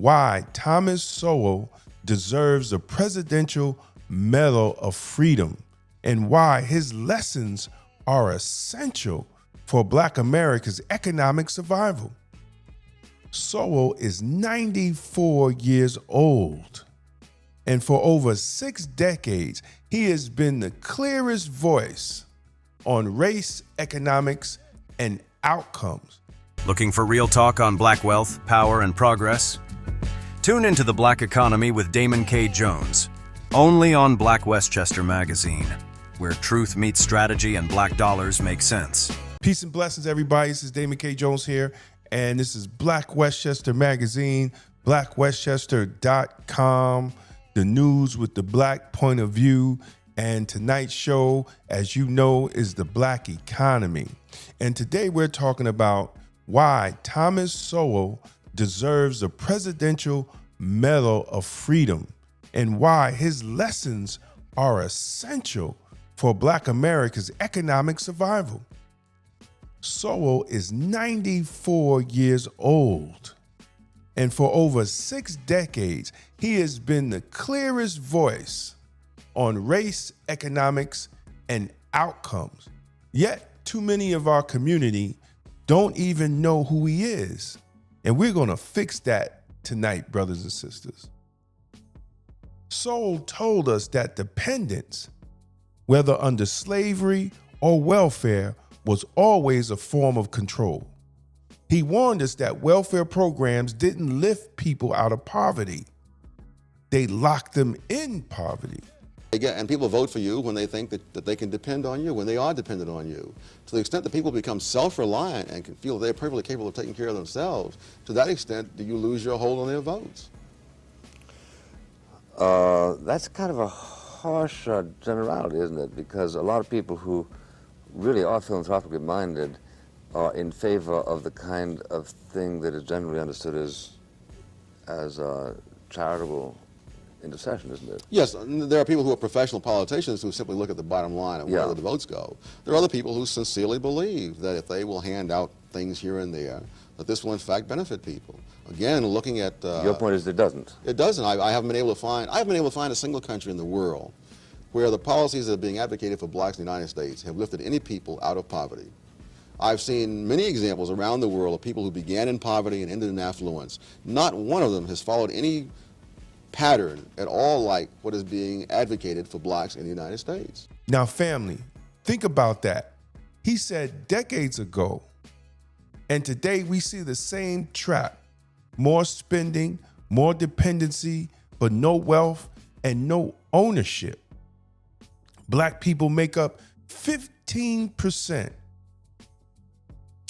why Thomas Sowell deserves the Presidential Medal of Freedom and why his lessons are essential for Black America's economic survival. Sowell is 94 years old, and for over 6 decades, he has been the clearest voice on race, economics, and outcomes. Looking for real talk on Black wealth, power, and progress? Tune into The Black Economy with Damon K. Jones, only on Black Westchester magazine, where truth meets strategy and Black dollars make sense. Peace and blessings, everybody. This is Damon K. Jones here, and this is Black Westchester magazine, blackwestchester.com, the news with the Black point of view. And tonight's show, as you know, is the Black Economy. And today we're talking about why Thomas Sowell deserves the Presidential Medal of Freedom and why his lessons are essential for Black America's economic survival. Sowell is 94 years old, and for over 6 decades, he has been the clearest voice on race, economics, and outcomes. Yet, too many of our community don't even know who he is. And we're going to fix that tonight, brothers and sisters. Sowell told us that dependence, whether under slavery or welfare, was always a form of control. He warned us that welfare programs didn't lift people out of poverty. They locked them in poverty. And people vote for you when they think that they can depend on you, when they are dependent on you. To the extent that people become self-reliant and can feel they're perfectly capable of taking care of themselves, to that extent do you lose your hold on their votes. That's kind of a harsh generality, isn't it? Because a lot of people who really are philanthropically minded are in favor of the kind of thing that is generally understood as charitable intercession, isn't it? Yes, there are people who are professional politicians who simply look at the bottom line and where the votes go. There are other people who sincerely believe that if they will hand out things here and there, that this will in fact benefit people. Again, looking at your point is it doesn't. It doesn't. I haven't been able to find a single country in the world where the policies that are being advocated for blacks in the United States have lifted any people out of poverty. I've seen many examples around the world of people who began in poverty and ended in affluence. Not one of them has followed any pattern at all like what is being advocated for blacks in the United States. Now, family, think about that. He said decades ago, and today we see the same trap. More spending, more dependency, but no wealth and no ownership. Black people make up 15%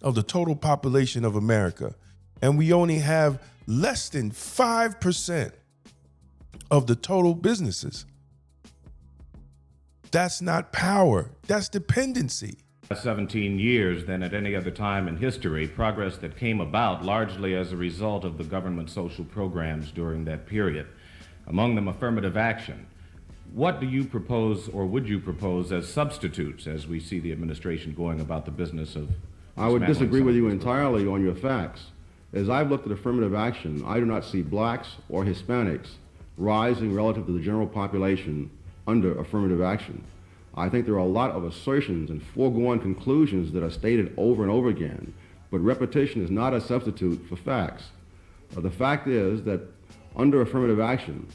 of the total population of America, and we only have less than 5% of the total businesses. That's not power, that's dependency. 17 years than at any other time in history, progress that came about largely as a result of the government social programs during that period, among them affirmative action. What do you propose, or would you propose, as substitutes as we see the administration going about the business of I would disagree with you entirely on your facts. As I've looked at affirmative action, I do not see blacks or Hispanics rising relative to the general population under affirmative action. I think there are a lot of assertions and foregone conclusions that are stated over and over again, but repetition is not a substitute for facts. The fact is that under affirmative action,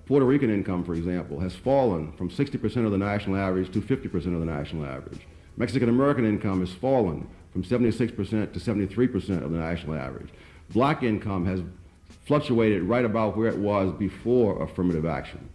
Puerto Rican income, for example, has fallen from 60% of the national average to 50% of the national average. Mexican American income has fallen from 76% to 73% of the national average. Black income has fluctuated right about where it was before affirmative action.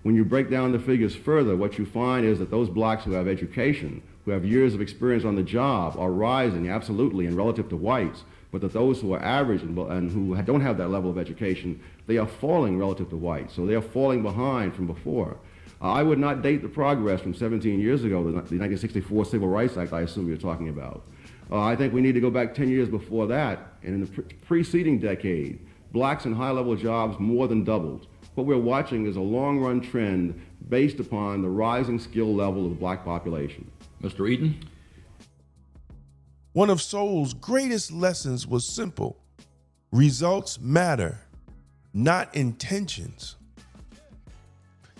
When you break down the figures further, what you find is that those blacks who have education, who have years of experience on the job, are rising absolutely in relative to whites, but that those who are average and who don't have that level of education, they are falling relative to whites, so they are falling behind from before. I would not date the progress from 17 years ago, the 1964 Civil Rights Act I assume you're talking about. I think we need to go back 10 years before that, and in the preceding decade, blacks in high-level jobs more than doubled. What we're watching is a long-run trend based upon the rising skill level of the black population. Mr. Eaton? One of Sowell's greatest lessons was simple. Results matter, not intentions.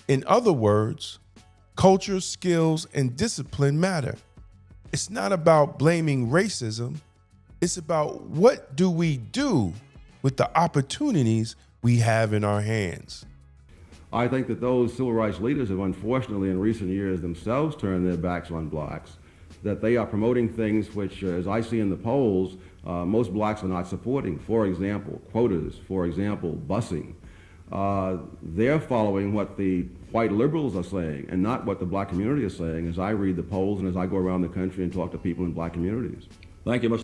In other words, culture, skills, and discipline matter. It's not about blaming racism. It's about what do we do with the opportunities we have in our hands. I think that those civil rights leaders have unfortunately in recent years themselves turned their backs on blacks, that they are promoting things which, as I see in the polls, most blacks are not supporting. For example, quotas, for example, busing. They're following what the white liberals are saying and not what the black community is saying as I read the polls and as I go around the country and talk to people in black communities. Thank you much.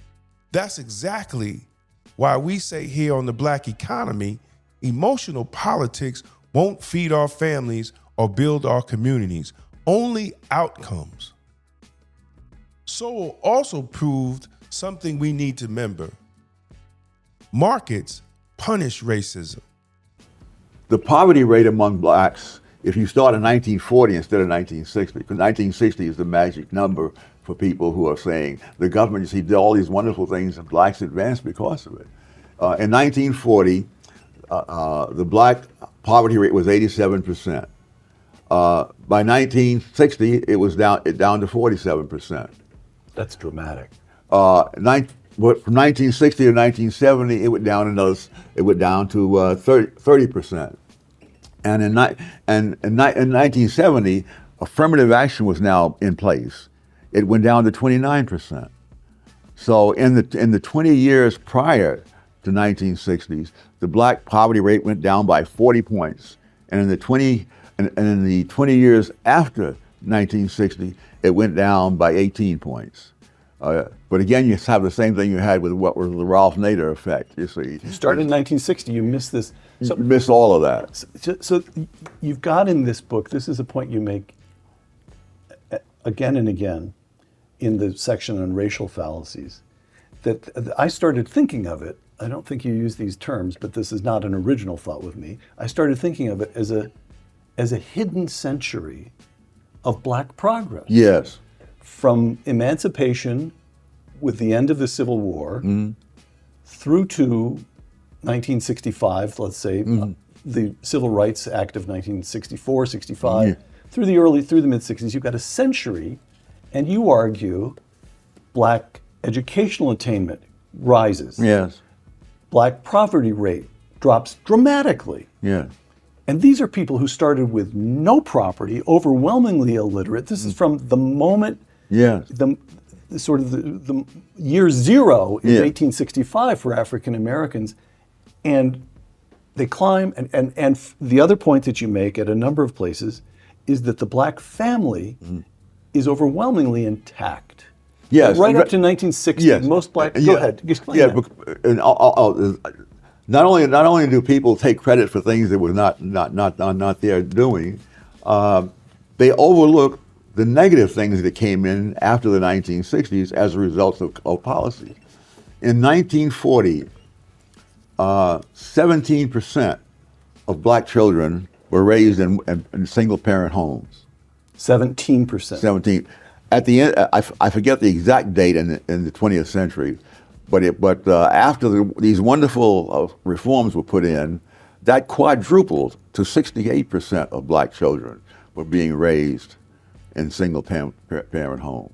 That's exactly why we say here on the Black Economy, emotional politics won't feed our families or build our communities, only outcomes. Sowell also proved something we need to remember. Markets punish racism. The poverty rate among blacks, if you start in 1940 instead of 1960, because 1960 is the magic number for people who are saying the government, you see, did all these wonderful things and blacks advanced because of it. In 1940, the black poverty rate was 87%. By 1960, it was down to 47%. That's dramatic. But from 1960 to 1970, it went down to 30%. And in 1970, affirmative action was now in place. It went down to 29%. So in the 20 years prior to 1960s, the black poverty rate went down by 40 points. And in the 20 years after 1960, it went down by 18 points. But again, you have the same thing you had with what was the Ralph Nader effect, you see. You started in 1960, you missed this. So, you missed all of that. So you've got in this book, this is a point you make again and again in the section on racial fallacies, that I started thinking of it, I don't think you use these terms, but this is not an original thought with me. I started thinking of it as a hidden century of black progress. Yes. From emancipation with the end of the Civil War through to 1965, let's say, the Civil Rights Act of 1964, 65, through the mid-60s, you've got a century, and you argue black educational attainment rises. Yes. Black poverty rate drops dramatically. Yeah. And these are people who started with no property, overwhelmingly illiterate. This is from the moment, the year zero in 1865 for African Americans. And they climb, and the other point that you make at a number of places is that the black family is overwhelmingly intact. Yes. Right up to 1960, most black, go ahead, explain that. And not only do people take credit for things that were not their doing, they overlook the negative things that came in after the 1960s as a result of policy. In 1940, 17% of black children were raised in single-parent homes. 17%. 17. At the end, I forget the exact date in the 20th century, but after these wonderful reforms were put in, that quadrupled to 68% of black children were being raised in single-parent homes.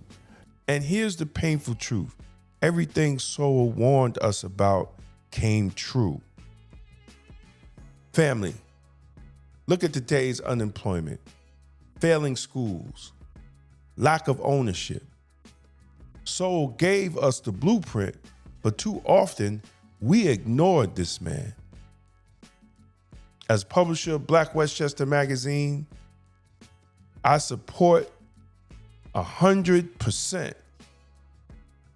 And here's the painful truth. Everything Sowell warned us about came true. Family, look at today's unemployment, failing schools, lack of ownership. Sowell gave us the blueprint, but too often we ignored this man. As publisher of Black Westchester magazine, I support 100%.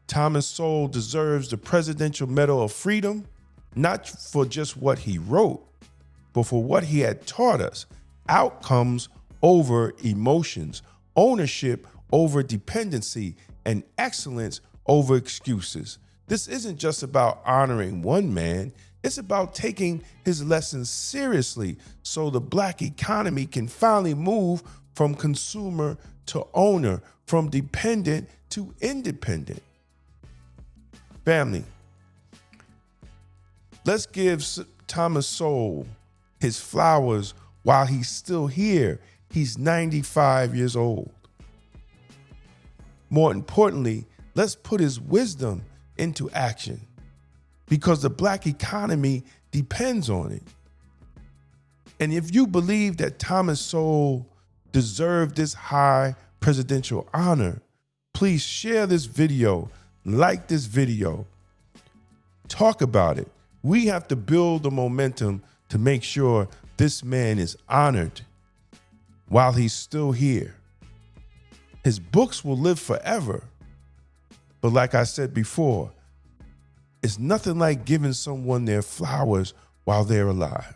Thomas Sowell deserves the Presidential Medal of Freedom, not for just what he wrote, but for what he had taught us. Outcomes over emotions, ownership over dependency, and excellence over excuses. This isn't just about honoring one man, it's about taking his lessons seriously so the black economy can finally move from consumer to owner, from dependent to independent. Family, let's give Thomas Sowell his flowers while he's still here. He's 95 years old. More importantly, let's put his wisdom into action because the Black economy depends on it. And if you believe that Thomas Sowell deserved this high presidential honor, please share this video, like this video, talk about it. We have to build the momentum to make sure this man is honored while he's still here. His books will live forever. But like I said before, it's nothing like giving someone their flowers while they're alive.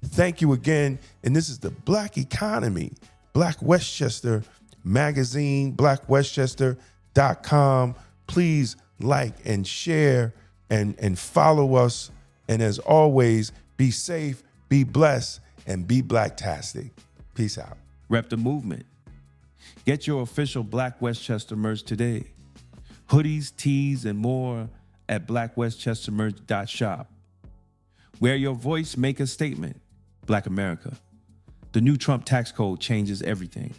Thank you again. And this is the Black Economy, Black Westchester Magazine, blackwestchester.com. Please like and share and follow us. And as always, be safe, be blessed, and be blacktastic. Peace out. Rep the movement. Get your official Black Westchester merch today. Hoodies, tees, and more at blackwestchestermerch.shop. Wear your voice, make a statement. Black America. The new Trump tax code changes everything.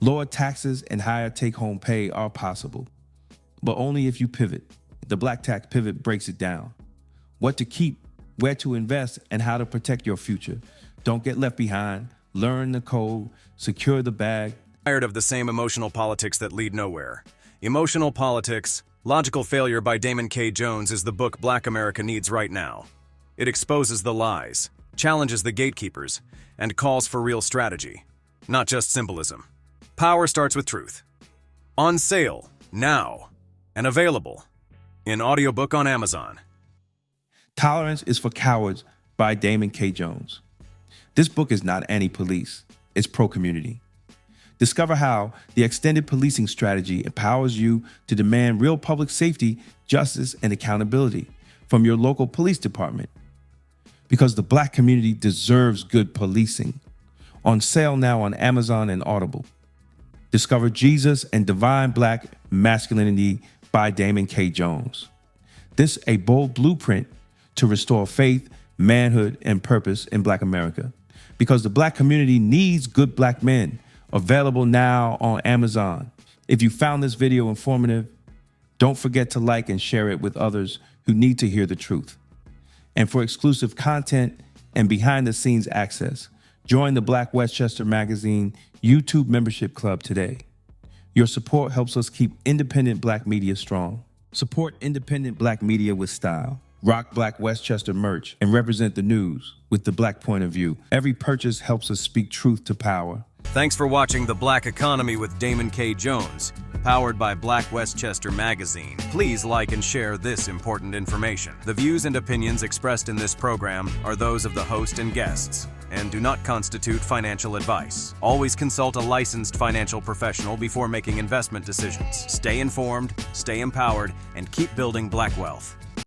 Lower taxes and higher take-home pay are possible, but only if you pivot. The Black Tax Pivot breaks it down. What to keep, where to invest, and how to protect your future. Don't get left behind. Learn the code, secure the bag. Tired of the same emotional politics that lead nowhere. Emotional Politics, Logical Failure by Damon K. Jones is the book Black America needs right now. It exposes the lies, challenges the gatekeepers, and calls for real strategy, not just symbolism. Power starts with truth. On sale, now, and available in audiobook on Amazon. Tolerance is for Cowards by Damon K. Jones. This book is not anti-police, it's pro-community. Discover how the extended policing strategy empowers you to demand real public safety, justice, and accountability from your local police department. Because the Black community deserves good policing. On sale now on Amazon and Audible. Discover Jesus and Divine Black Masculinity by Damon K. Jones. This a bold blueprint to restore faith, manhood, and purpose in Black America. Because the Black community needs good Black men. Available now on Amazon. If you found this video informative, don't forget to like and share it with others who need to hear the truth. And for exclusive content and behind-the-scenes access, join the Black Westchester Magazine YouTube membership club today. Your support helps us keep independent Black media strong. Support independent Black media with style. Rock Black Westchester merch and represent the news with the Black point of view. Every purchase helps us speak truth to power. Thanks for watching The Black Economy with Damon K. Jones, powered by Black Westchester Magazine. Please like and share this important information. The views and opinions expressed in this program are those of the host and guests and do not constitute financial advice. Always consult a licensed financial professional before making investment decisions. Stay informed, stay empowered, and keep building Black wealth.